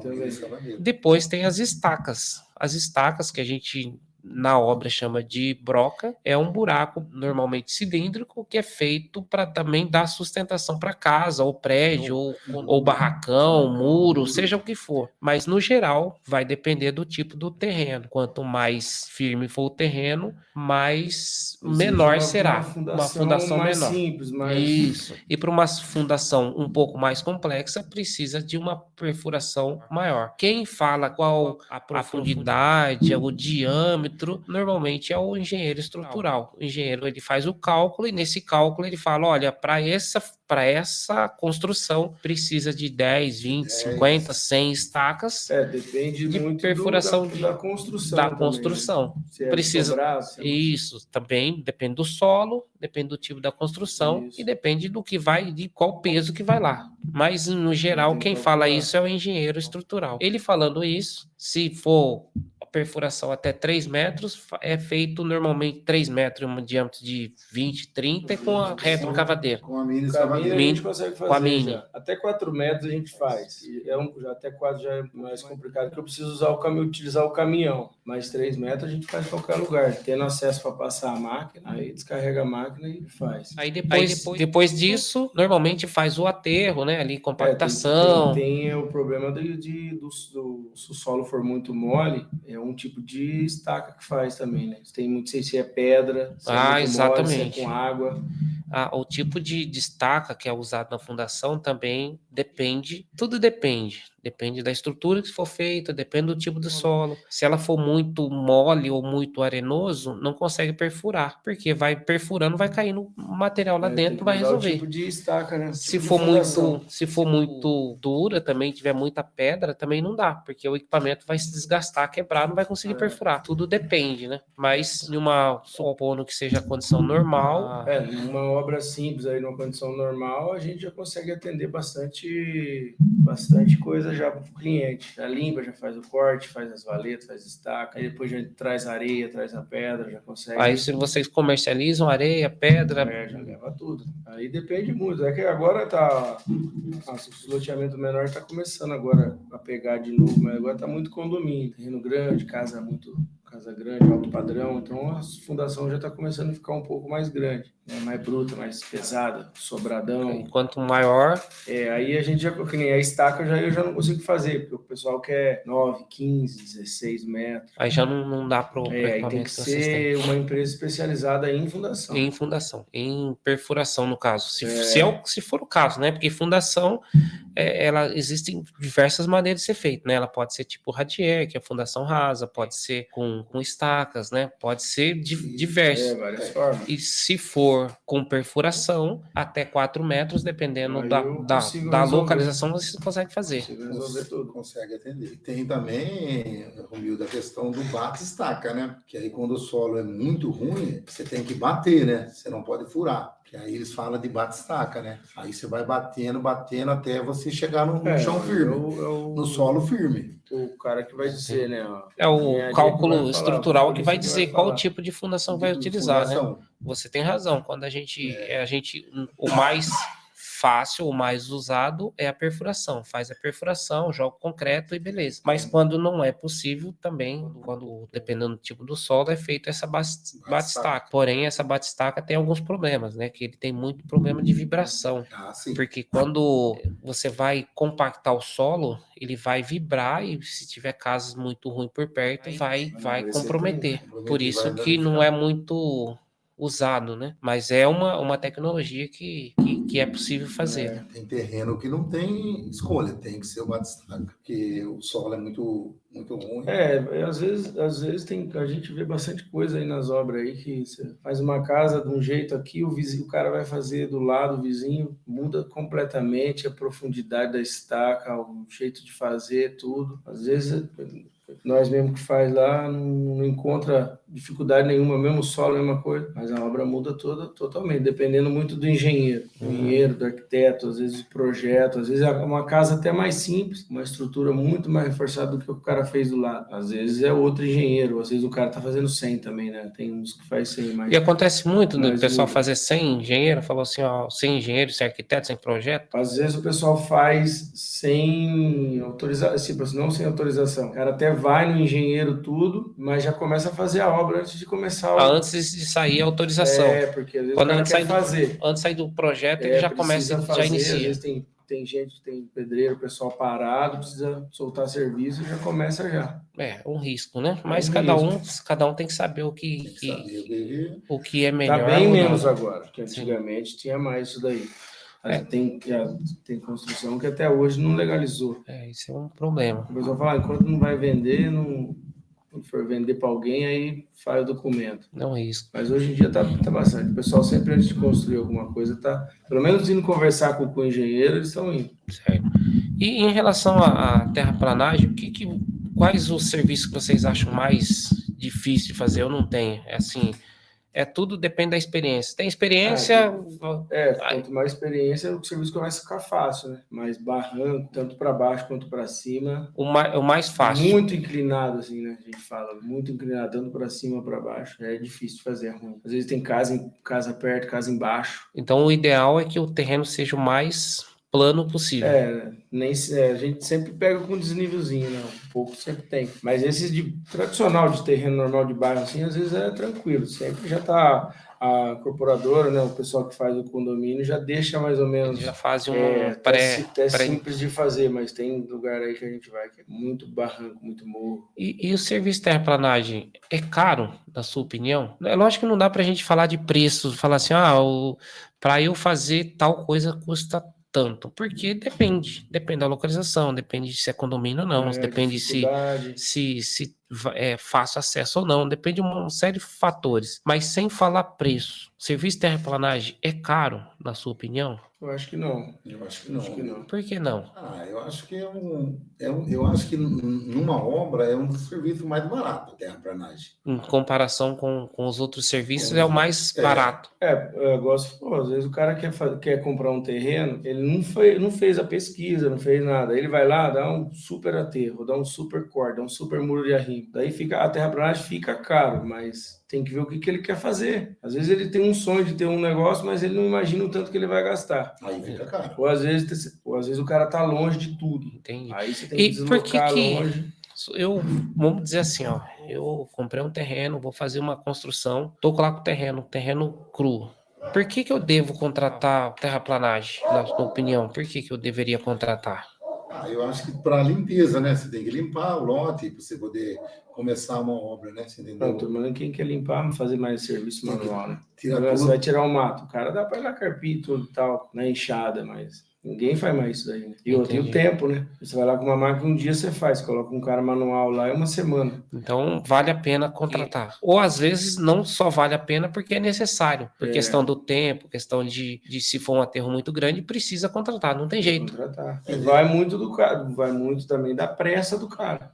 Speaker 1: Depois tem as estacas. As estacas que a gente na obra chama de broca, é um buraco normalmente cilíndrico que é feito para também dar sustentação para casa, ou prédio, ou barracão, muro, seja o que for. Mas no geral vai depender do tipo do terreno. Quanto mais firme for o terreno, mais menor será. Uma fundação
Speaker 3: mais
Speaker 1: menor.
Speaker 3: Simples, mais...
Speaker 1: Isso. E para uma fundação um pouco mais complexa, precisa de uma perfuração maior. Quem fala qual a profundidade, o diâmetro, normalmente é o engenheiro estrutural. O engenheiro ele faz o cálculo e nesse cálculo ele fala, olha, para essa construção precisa de 10, 20, 50, 100 estacas.
Speaker 3: Depende
Speaker 1: de
Speaker 3: muito
Speaker 1: perfuração
Speaker 3: da construção.
Speaker 1: Da construção.
Speaker 3: Se
Speaker 1: precisa
Speaker 3: sobrado,
Speaker 1: isso também depende do solo, depende do tipo da construção e depende do que vai, de qual peso que vai lá. Mas no geral quem fala isso é o engenheiro estrutural. Ele falando isso, se for perfuração até 3 metros, é feito normalmente 3 metros, um diâmetro de 20, 30 e com a retrocavadeira.
Speaker 2: Com a mini
Speaker 3: a gente
Speaker 2: escavadeira.
Speaker 3: consegue
Speaker 1: Com a
Speaker 3: fazer
Speaker 1: mini.
Speaker 3: já. Até 4 metros a gente faz. E já até 4 já é mais complicado, porque eu preciso utilizar o caminhão. Mas 3 metros a gente faz em qualquer lugar. Tendo acesso para passar a máquina, aí descarrega a máquina e faz.
Speaker 1: Aí depois disso, normalmente faz o aterro, né? Ali, compactação.
Speaker 3: Tem o problema se o solo for muito mole, é um tipo de estaca que faz também, né? Tem muito, se é pedra, se é muito
Speaker 1: exatamente.
Speaker 3: mole, se é com água.
Speaker 1: O tipo de estaca que é usado na fundação também depende, tudo depende. Depende da estrutura que for feita, depende do tipo do solo. Se ela for muito mole ou muito arenoso, não consegue perfurar, porque vai perfurando, vai caindo material lá dentro, vai resolver.
Speaker 3: O tipo de estaca, né?
Speaker 1: Se for muito dura, também tiver muita pedra, também não dá, porque o equipamento vai se desgastar, quebrar, não vai conseguir perfurar. Tudo depende, né? Mas supondo que seja a condição normal.
Speaker 3: Numa obra simples aí, numa condição normal, a gente já consegue atender bastante coisa já para o cliente. Já limpa, já faz o corte, faz as valetas, faz estaca, aí depois já traz a areia, traz a pedra, já consegue.
Speaker 1: Aí se vocês comercializam areia, pedra...
Speaker 3: já leva tudo. Aí depende muito. É que agora o loteamento menor está começando agora a pegar de novo, mas agora está muito condomínio, terreno grande, casa grande, alto padrão, então a fundação já está começando a ficar um pouco mais grande, né? Mais bruta, mais pesada, sobradão.
Speaker 1: Quanto maior...
Speaker 3: aí a gente já, que nem a estaca, eu já não consigo fazer, porque o pessoal quer 9, 15, 16 metros.
Speaker 1: Aí já não dá para o
Speaker 3: aí tem que ser uma empresa especializada em fundação.
Speaker 1: Em fundação, em perfuração, no caso. Se for o caso, né? Porque fundação, existem diversas maneiras de ser feito, né? Ela pode ser tipo radier, que é a fundação rasa, pode ser com estacas, né? Pode ser diverso.
Speaker 3: Várias formas.
Speaker 1: E se for com perfuração, até 4 metros, dependendo da localização, você consegue fazer.
Speaker 3: Resolver tudo.
Speaker 2: Consegue atender. Tem também, Romildo, a questão do bate-estaca, né? Que aí quando o solo é muito ruim, você tem que bater, né? Você não pode furar. Que aí eles falam de bate-estaca, né? Aí você vai batendo até você chegar no chão firme, no solo firme.
Speaker 3: O cara que vai dizer, né?
Speaker 1: O cálculo estrutural que vai dizer qual tipo de fundação vai utilizar, né? Você tem razão. Quando o mais fácil, o mais usado é a perfuração. Faz a perfuração, joga o concreto e beleza. Mas quando não é possível, também, dependendo do tipo do solo, é feito essa batistaca. Porém, essa batistaca tem alguns problemas, né? Que ele tem muito problema de vibração. Porque quando você vai compactar o solo, ele vai vibrar e se tiver casas muito ruins por perto, vai comprometer. Por isso que não é muito usado, né? Mas é uma tecnologia que é possível fazer.
Speaker 2: Tem terreno que não tem escolha, tem que ser o batistaca, porque o solo é muito, muito ruim.
Speaker 3: Às vezes a gente vê bastante coisa aí nas obras aí, que você faz uma casa de um jeito aqui, o cara vai fazer do lado, o vizinho, muda completamente a profundidade da estaca, o jeito de fazer, tudo. Às vezes nós mesmo que faz lá não encontra dificuldade nenhuma, mesmo solo, mesma coisa, mas a obra muda toda, totalmente, dependendo muito do engenheiro, do arquiteto, às vezes o projeto, às vezes é uma casa até mais simples, uma estrutura muito mais reforçada do que o cara fez do lado. Às vezes é outro engenheiro, às vezes o cara tá fazendo 100 também, né? Tem uns que faz 100, mas...
Speaker 1: E acontece muito do pessoal
Speaker 3: muda.
Speaker 1: fazer sem engenheiro, falou assim, ó, sem engenheiro, sem arquiteto, sem projeto.
Speaker 3: Às vezes o pessoal faz sem autorização, tipo, não sem autorização. O cara até vai no engenheiro tudo, mas já começa a fazer a obra antes de começar
Speaker 1: Antes de sair a autorização.
Speaker 3: Porque às vezes
Speaker 1: Quando
Speaker 3: o cara
Speaker 1: antes
Speaker 3: quer fazer.
Speaker 1: Antes de sair do projeto, ele já começa,
Speaker 3: fazer,
Speaker 1: já inicia.
Speaker 3: Às vezes tem gente, tem pedreiro, pessoal parado, precisa soltar serviço e já começa já.
Speaker 1: É um risco, né? Mas cada um tem que saber o que é melhor.
Speaker 3: Tá bem menos agora, porque antigamente tinha mais isso daí. Tem construção que até hoje não legalizou.
Speaker 1: Isso é um problema.
Speaker 3: O pessoal fala, enquanto não vai vender, quando for vender para alguém, aí faz o documento.
Speaker 1: É um risco.
Speaker 3: Mas hoje em dia tá bastante. O pessoal sempre, antes de construir alguma coisa, tá pelo menos indo conversar com o engenheiro, eles estão indo.
Speaker 1: Certo. E em relação à terraplanagem, quais os serviços que vocês acham mais difícil de fazer? Eu não tenho. É assim, tudo depende da experiência. Tem experiência...
Speaker 3: quanto mais experiência, o serviço começa a ficar fácil, né? Mais barranco, tanto para baixo quanto para cima.
Speaker 1: O mais fácil.
Speaker 3: Muito inclinado, assim, né? A gente fala, muito inclinado, tanto para cima ou para baixo. É difícil de fazer, é ruim. Às vezes tem casa perto, casa embaixo.
Speaker 1: Então, o ideal é que o terreno seja o mais plano possível.
Speaker 3: A gente sempre pega com desnívelzinho, né? Um pouco sempre tem. Mas esses tradicional de terreno normal de bairro, assim, às vezes é tranquilo. Sempre já tá a incorporadora, né? O pessoal que faz o condomínio já deixa mais ou menos...
Speaker 1: Já faz um
Speaker 3: até simples de fazer, mas tem lugar aí que a gente vai que é muito barranco, muito morro.
Speaker 1: E o serviço de terraplanagem é caro, na sua opinião? É lógico que não dá pra gente falar de preço, falar assim, para eu fazer tal coisa custa tanto, porque depende da localização, depende se é condomínio ou não, depende se é fácil acesso ou não, depende de uma série de fatores, mas sem falar preço. Serviço de terraplanagem é caro, na sua opinião?
Speaker 3: Eu acho que não.
Speaker 1: Por que não?
Speaker 2: Eu acho que eu acho que numa obra é um dos serviços mais baratos, a terraplanagem.
Speaker 1: Em comparação com os outros serviços, é o mais barato.
Speaker 3: Eu gosto, às vezes o cara quer comprar um terreno, ele não fez a pesquisa, não fez nada. Ele vai lá, dá um super aterro, dá um super corte, dá um super muro de arrimo. Daí a terraplanagem fica caro, mas tem que ver o que ele quer fazer. Às vezes ele tem um sonho de ter um negócio, mas ele não imagina o tanto que ele vai gastar.
Speaker 2: Aí fica caro.
Speaker 3: Ou às vezes o cara tá longe de tudo.
Speaker 1: Entendi.
Speaker 3: Aí você tem que deslocar longe.
Speaker 1: Vamos dizer assim, eu comprei um terreno, vou fazer uma construção, tô lá com o terreno cru. Por que eu devo contratar terraplanagem, na sua opinião? Por que eu deveria contratar?
Speaker 2: Eu acho que para limpeza, né? Você tem que limpar o lote para você poder começar uma obra, né? Você entendeu?
Speaker 3: Pronto, quem quer limpar, fazer mais serviço manual, né?
Speaker 2: Você
Speaker 3: vai tirar o mato. O cara dá para ir lá carpir tudo e tal, na enxada, mas ninguém faz mais isso daí, né? E o tempo, né? Você vai lá com uma máquina, um dia você faz, coloca um cara manual lá, é uma semana.
Speaker 1: Então, vale a pena contratar. Ou, às vezes, não só vale a pena porque é necessário. Por questão do tempo, questão de se for um aterro muito grande, precisa contratar, não tem jeito.
Speaker 3: Contratar. E vai muito do cara, vai muito também da pressa do cara.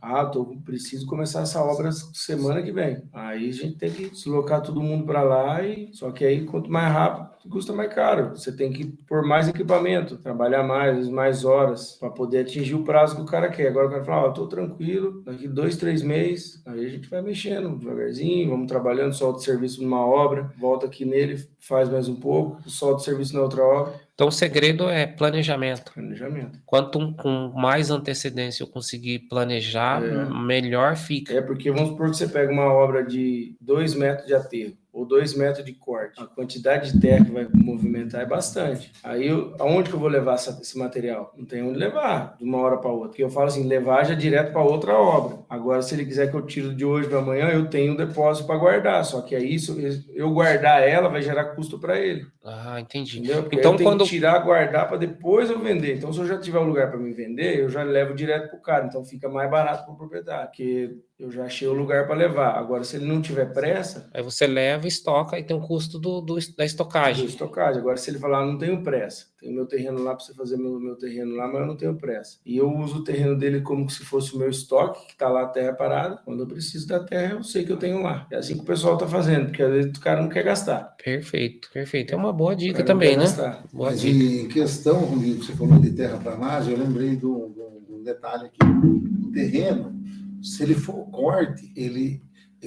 Speaker 3: Preciso começar essa obra semana que vem. Aí a gente tem que deslocar todo mundo para lá, só que aí, quanto mais rápido, custa mais caro. Você tem que pôr mais equipamento, trabalhar mais horas, para poder atingir o prazo que o cara quer. Agora o cara fala, tô tranquilo, daqui 2-3 meses, aí a gente vai mexendo devagarzinho, vamos trabalhando, solta o serviço numa obra, volta aqui nele, faz mais um pouco, solta o serviço na outra obra.
Speaker 1: Então o segredo é planejamento.
Speaker 3: Quanto
Speaker 1: com mais antecedência eu conseguir planejar, melhor fica.
Speaker 3: Porque vamos supor que você pega uma obra de 2 metros de aterro, ou 2 metros de corte. A quantidade de terra que vai movimentar é bastante. Aí, aonde que eu vou levar esse material? Não tem onde levar de uma hora para outra. Porque eu falo assim, levar já direto para outra obra. Agora, se ele quiser que eu tire de hoje para amanhã, eu tenho um depósito para guardar. Só que aí, eu guardar ela vai gerar custo para ele.
Speaker 1: Ah, entendi.
Speaker 3: Entendeu? Porque
Speaker 1: Então,
Speaker 3: eu tenho
Speaker 1: quando
Speaker 3: que tirar, guardar para depois eu vender. Então, se eu já tiver um lugar para me vender, eu já levo direto para o cara. Então, fica mais barato para o proprietário, porque eu já achei o lugar para levar. Agora, se ele não tiver pressa...
Speaker 1: Aí você leva, estoca e tem o custo da estocagem.
Speaker 3: Do estocagem. Agora, se ele falar, não tenho pressa, tenho meu terreno lá para você fazer meu terreno lá, mas eu não tenho pressa. E eu uso o terreno dele como se fosse o meu estoque, que está lá a terra parada. Quando eu preciso da terra, eu sei que eu tenho lá. É assim que o pessoal está fazendo, porque às vezes o cara não quer gastar.
Speaker 1: Perfeito, perfeito. É uma boa dica também, né? Boa
Speaker 2: Mas
Speaker 1: dica.
Speaker 2: em questão, Rodrigo, você falou de terraplanagem, eu lembrei de um detalhe aqui. O terreno, se ele for corte, ele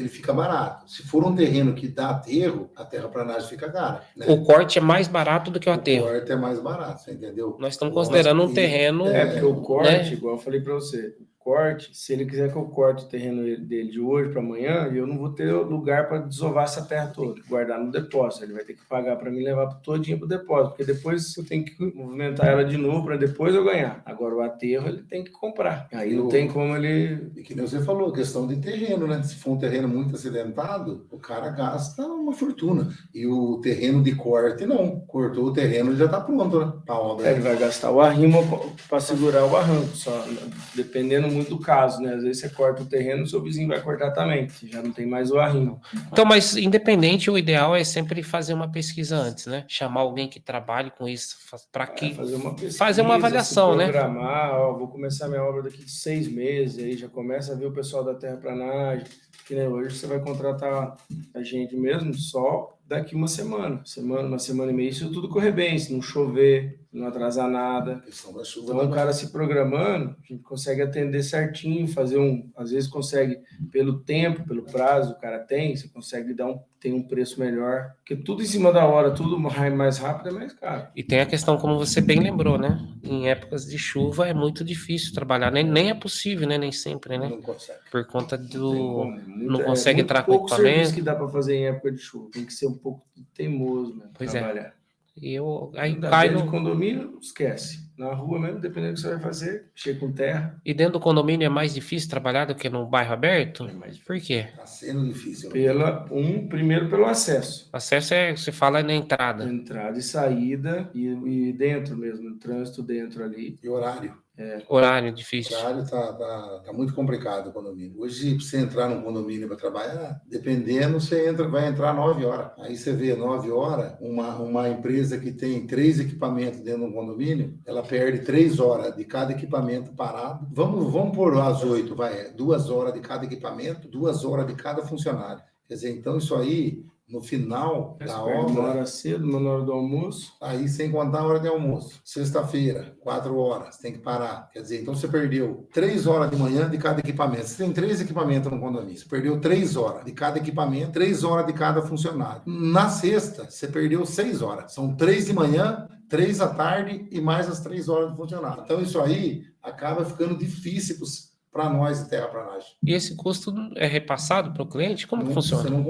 Speaker 2: fica barato. Se for um terreno que dá aterro, a terraplanagem fica cara. Né?
Speaker 1: O corte é mais barato do que o aterro.
Speaker 2: O corte é mais barato, você entendeu?
Speaker 1: Nós estamos considerando um terreno...
Speaker 3: Porque o corte,
Speaker 1: né?
Speaker 3: igual eu falei para você, o corte, se ele quiser que eu corte o terreno dele de hoje para amanhã, eu não vou ter lugar para desovar essa terra toda, guardar no depósito. Ele vai ter que pagar para mim levar todinho para o depósito, porque depois eu tenho que movimentar ela de novo para depois eu ganhar. Agora o aterro ele tem que comprar. Aí não tem como ele...
Speaker 2: E que nem você falou, questão de terreno, né? Se for um terreno muito acidentado, o cara gasta uma fortuna. E o terreno de corte, não. Cortou o terreno, ele já está pronto, né? Pra obra.
Speaker 3: Ele vai gastar o arrimo para segurar o barranco, só dependendo muito do caso, né? Às vezes você corta o terreno, o seu vizinho vai cortar também, você já não tem mais o arrimo.
Speaker 1: Então, mas independente, o ideal é sempre fazer uma pesquisa antes, né? Chamar alguém que trabalhe com isso, para que
Speaker 3: fazer uma pesquisa,
Speaker 1: fazer uma avaliação, né?
Speaker 3: Programar, ó, vou começar minha obra daqui de 6 meses, aí já começa a ver o pessoal da terraplanagem, que nem hoje você vai contratar a gente mesmo só daqui uma semana, uma semana e meia, isso tudo correr bem, se não chover, não atrasar nada. Então, o cara se programando, a gente consegue atender certinho, fazer às vezes consegue, pelo tempo, pelo prazo, o cara você consegue tem um preço melhor, porque tudo em cima da hora, tudo mais rápido é mais caro.
Speaker 1: E tem a questão, como você bem lembrou, né? Em épocas de chuva é muito difícil trabalhar, nem é possível, né? Nem sempre, né?
Speaker 2: Não consegue.
Speaker 1: Por conta do... Não consegue entrar com
Speaker 3: equipamento.
Speaker 1: Serviço
Speaker 3: que dá para fazer em época de chuva, tem que ser um pouco teimoso mesmo,
Speaker 1: pois
Speaker 3: trabalhar.
Speaker 1: E aí
Speaker 3: cai no condomínio, esquece. Na rua mesmo, dependendo do que você vai fazer, chega com terra.
Speaker 1: E dentro do condomínio é mais difícil trabalhar do que no bairro aberto?
Speaker 3: É mais difícil.
Speaker 1: Por quê?
Speaker 2: Está sendo difícil.
Speaker 3: Primeiro pelo acesso.
Speaker 1: Acesso você fala na entrada.
Speaker 3: Entrada e saída e dentro mesmo, o trânsito dentro ali.
Speaker 2: E horário.
Speaker 1: Horário difícil.
Speaker 2: O horário tá muito complicado o condomínio. Hoje, para você entrar num condomínio para trabalhar, dependendo, vai entrar 9 horas. Aí você vê 9 horas, uma empresa que tem 3 equipamentos dentro de um condomínio, ela perde 3 horas de cada equipamento parado. Vamos pôr às 8, 2 horas de cada equipamento, 2 horas de cada funcionário. Quer dizer, então isso aí, no final da obra...
Speaker 3: Uma hora cedo, uma hora do almoço.
Speaker 2: Aí, sem contar a hora de almoço. Sexta-feira, 4 horas, tem que parar. Quer dizer, então você perdeu 3 horas de manhã de cada equipamento. Você tem 3 equipamentos no condomínio. Você perdeu 3 horas de cada equipamento, 3 horas de cada funcionário. Na sexta, você perdeu 6 horas. São 3 de manhã, 3 à tarde e mais as 3 horas do funcionário. Então, isso aí acaba ficando difícil para nós de terraplanagem.
Speaker 1: E esse custo é repassado para o cliente? Como que funciona?
Speaker 2: Você não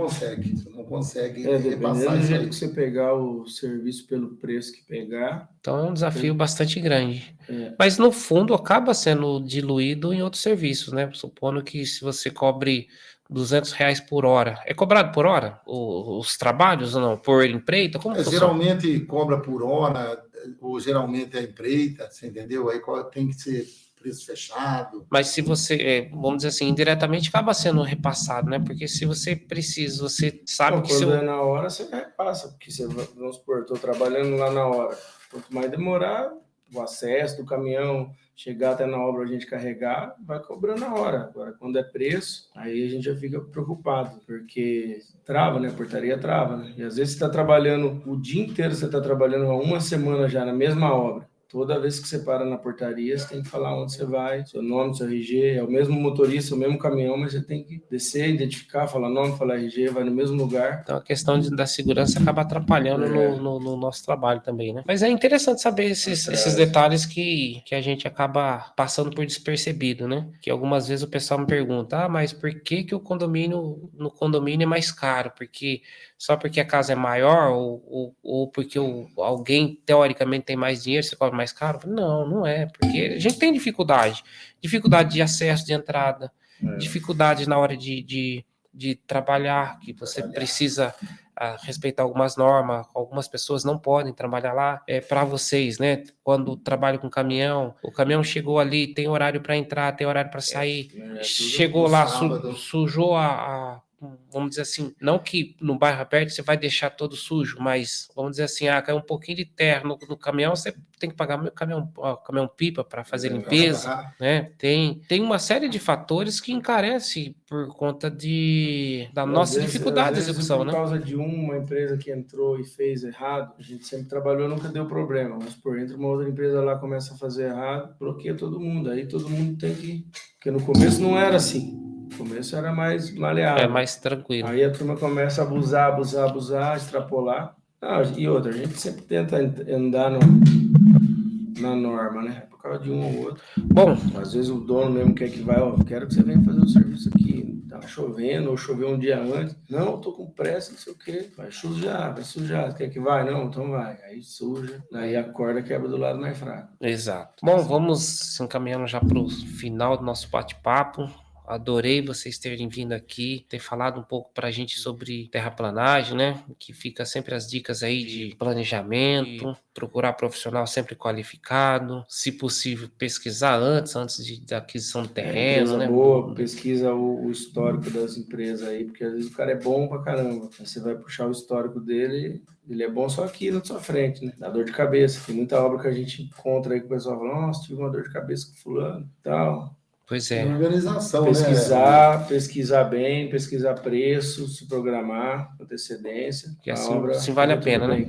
Speaker 2: consegue
Speaker 3: repassar do jeito que você pegar o serviço pelo preço que pegar.
Speaker 1: Então é um desafio bastante grande. Mas no fundo acaba sendo diluído em outros serviços, né? Supondo que se você cobre R$200 por hora, é cobrado por hora os trabalhos ou não? Por empreita? Como funciona?
Speaker 2: Geralmente cobra por hora, ou geralmente é empreita, você entendeu? Aí tem que ser preço fechado.
Speaker 1: Mas se você, vamos dizer assim, indiretamente acaba sendo repassado, né? Porque se você precisa, você sabe que...
Speaker 3: Quando é na hora, você repassa, porque você, vamos supor, estou trabalhando lá na hora. Quanto mais demorar, o acesso do caminhão, chegar até na obra, a gente carregar, vai cobrando na hora. Agora, quando é preço, aí a gente já fica preocupado, porque trava, né? A portaria trava, né? E às vezes você está trabalhando o dia inteiro, você está trabalhando há uma semana já na mesma obra. toda vez que você para na portaria, você tem que falar onde você vai, seu nome, seu RG, é o mesmo motorista, o mesmo caminhão, mas você tem que descer, identificar, falar nome, falar RG, vai no mesmo lugar.
Speaker 1: Então a questão da segurança acaba atrapalhando no nosso trabalho também, né? Mas é interessante saber esses detalhes que a gente acaba passando por despercebido, né? Que algumas vezes o pessoal me pergunta, mas por que o condomínio é mais caro? Só porque a casa é maior ou porque alguém teoricamente tem mais dinheiro, você cobra mais caro? Não, não é, porque a gente tem dificuldade de acesso, de entrada, dificuldade na hora de trabalhar, que você precisa respeitar algumas normas, algumas pessoas não podem trabalhar lá. Para vocês, né? Quando trabalho com caminhão, o caminhão chegou ali, tem horário para entrar, tem horário para sair, chegou lá, sujou vamos dizer assim, não que no bairro aberto você vai deixar todo sujo, mas vamos dizer assim, caiu um pouquinho de terra no caminhão, você tem que pagar meu caminhão pipa para fazer limpeza, né? Tem uma série de fatores que encarece por conta da nossa dificuldade de execução, né?
Speaker 3: Por causa de uma empresa que entrou e fez errado, a gente sempre trabalhou, nunca deu problema, mas por entre uma outra empresa lá começa a fazer errado, bloqueia todo mundo, aí todo mundo tem que... Porque no começo não era assim. No começo era mais maleável.
Speaker 1: É mais tranquilo.
Speaker 3: Aí a turma começa a abusar, extrapolar. E outra, a gente sempre tenta andar na norma, né? Por causa de um ou outro.
Speaker 1: Bom,
Speaker 3: às vezes o dono mesmo quer que vai, quero que você venha fazer o serviço aqui. Tá chovendo, ou choveu um dia antes. Não, eu tô com pressa, não sei o quê. Vai sujar. Quer que vai? Não, então vai. Aí suja, aí a corda quebra do lado mais fraco.
Speaker 1: Exato. Bom, vamos encaminhando já para o final do nosso bate-papo. Adorei vocês terem vindo aqui, ter falado um pouco para a gente sobre terraplanagem, né? Que fica sempre as dicas aí de planejamento, procurar profissional sempre qualificado, se possível pesquisar antes da aquisição do terreno, né?
Speaker 3: Boa, pesquisa o histórico das empresas aí, porque às vezes o cara é bom pra caramba. Aí você vai puxar o histórico dele, ele é bom só aqui na sua frente, né? Dá dor de cabeça. Tem muita obra que a gente encontra aí que o pessoal fala, nossa, tive uma dor de cabeça com fulano e tal.
Speaker 1: Pois é.
Speaker 2: Organização,
Speaker 3: pesquisar bem, pesquisar preço, se programar com antecedência.
Speaker 1: Que assim vale a pena, né?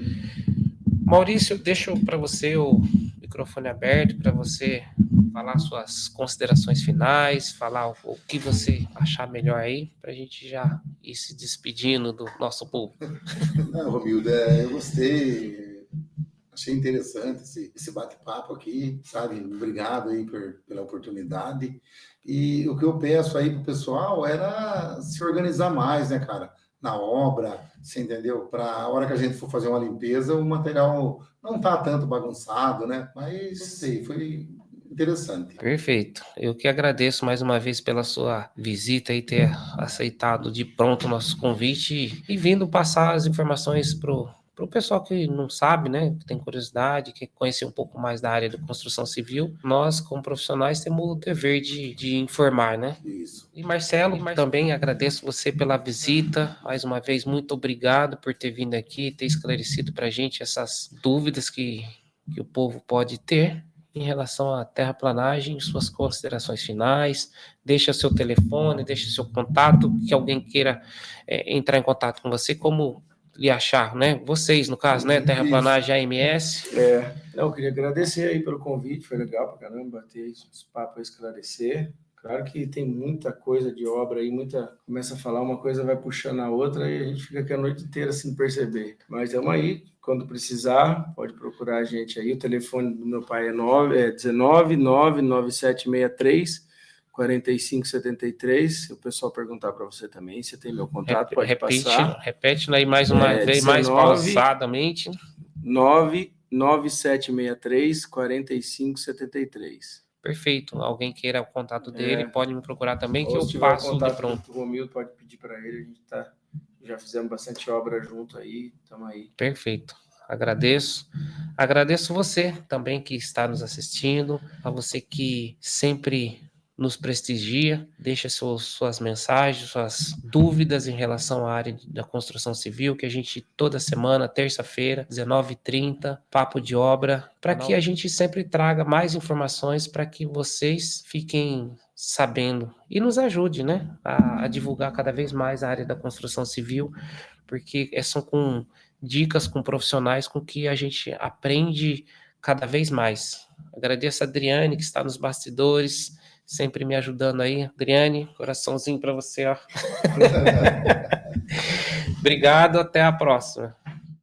Speaker 1: Maurício, deixo para você o microfone aberto para você falar suas considerações finais, falar o que você achar melhor aí, para a gente já ir se despedindo do nosso público.
Speaker 2: Não, Romildo, eu gostei. Achei interessante esse bate-papo aqui, sabe? Obrigado aí pela oportunidade. E o que eu peço aí pro pessoal era se organizar mais, né, cara? Na obra, você entendeu? Para a hora que a gente for fazer uma limpeza, o material não tá tanto bagunçado, né? Mas, sei, foi interessante.
Speaker 1: Perfeito. Eu que agradeço mais uma vez pela sua visita e ter aceitado de pronto o nosso convite e vindo passar as informações pro pessoal que não sabe, né, que tem curiosidade, quer conhecer um pouco mais da área de construção civil, nós, como profissionais, temos o dever de informar, né?
Speaker 2: Isso.
Speaker 1: E Marcelo, também agradeço você pela visita, mais uma vez, muito obrigado por ter vindo aqui, ter esclarecido para a gente essas dúvidas que o povo pode ter em relação à terraplanagem, suas considerações finais, deixa seu telefone, deixa seu contato, que alguém queira entrar em contato com você, como lhe achar, né? Vocês, no caso, né? Terraplanagem AMS.
Speaker 3: Eu queria agradecer aí pelo convite, foi legal pra caramba bater esse papo, esclarecer. Claro que tem muita coisa de obra aí, começa a falar uma coisa, vai puxando a outra e a gente fica aqui a noite inteira sem perceber. Mas estamos aí, quando precisar, pode procurar a gente aí. O telefone do meu pai é 1999763 4573. Se o pessoal perguntar para você também, você tem meu contato, pode passar.
Speaker 1: Repete aí mais uma vez, mais pausadamente.
Speaker 3: 99763 4573.
Speaker 1: Perfeito. Alguém queira o contato dele, pode me procurar também, que eu passo de pronto.
Speaker 3: O Romildo pode pedir para ele, a gente já fizemos bastante obra junto aí, estamos aí.
Speaker 1: Perfeito. Agradeço. Agradeço você também que está nos assistindo, a você que sempre nos prestigia, deixa suas mensagens, suas dúvidas em relação à área da construção civil, que a gente toda semana, terça-feira, 19h30, papo de obra, para que a gente sempre traga mais informações para que vocês fiquem sabendo e nos ajude, né, a divulgar cada vez mais a área da construção civil, porque são com dicas, com profissionais com que a gente aprende cada vez mais. Agradeço a Adriane, que está nos bastidores, sempre me ajudando aí. Adriane, coraçãozinho para você, ó. Obrigado, até a próxima.